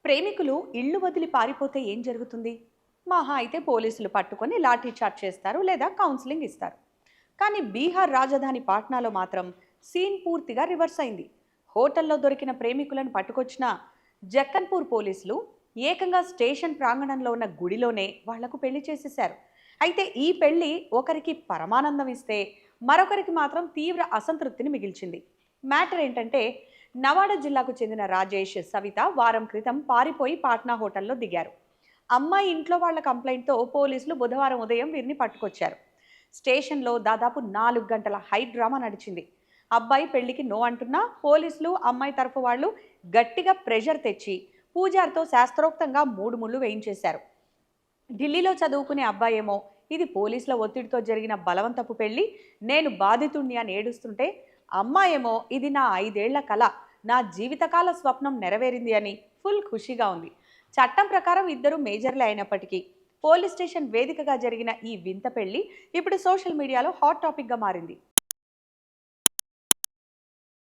ప్రేమికులు ఇళ్ళు వదిలి పారిపోతే ఏం జరుగుతుంది? మహా అయితే పోలీసులు పట్టుకొని లాఠీ చార్జ్ చేస్తారు లేదా కౌన్సిలింగ్ ఇస్తారు. కానీ బీహార్ రాజధాని పాట్నాలో మాత్రం సీన్ పూర్తిగా రివర్స్ అయింది. హోటల్లో దొరికిన ప్రేమికులను పట్టుకొచ్చిన జక్కన్పూర్ పోలీసులు ఏకంగా స్టేషన్ ప్రాంగణంలో ఉన్న గుడిలోనే వాళ్లకు పెళ్లి చేసేశారు. అయితే ఈ పెళ్లి ఒకరికి పరమానందం ఇస్తే మరొకరికి మాత్రం తీవ్ర అసంతృప్తిని మిగిల్చింది. మ్యాటర్ ఏంటంటే, నవాడా జిల్లాకు చెందిన రాజేష్, సవిత వారం క్రితం పారిపోయి పాట్నా హోటల్లో దిగారు. అమ్మాయి ఇంట్లో వాళ్ల కంప్లైంట్తో పోలీసులు బుధవారం ఉదయం వీరిని పట్టుకొచ్చారు. స్టేషన్లో దాదాపు 4 గంటల హై డ్రామా నడిచింది. అబ్బాయి పెళ్లికి నో అంటున్నా పోలీసులు అమ్మాయి తరఫు వాళ్ళు గట్టిగా ప్రెషర్ తెచ్చి పూజారితో శాస్త్రోక్తంగా 3 ముళ్ళు వేయించేశారు. ఢిల్లీలో చదువుకునే అబ్బాయేమో ఇది పోలీసుల ఒత్తిడితో జరిగిన బలవంతపు పెళ్లి, నేను బాధితుణ్ణి అని ఏడుస్తుంటే, అమ్మాయేమో ఇది నా 5 ఏళ్ల కల, నా జీవితకాల స్వప్నం నెరవేరింది అని ఫుల్ ఖుషిగా ఉంది. చట్టం ప్రకారం ఇద్దరు మేజర్లే అయినప్పటికీ పోలీస్ స్టేషన్ వేదికగా జరిగిన ఈ వింత పెళ్లి ఇప్పుడు సోషల్ మీడియాలో హాట్ టాపిక్గా మారింది.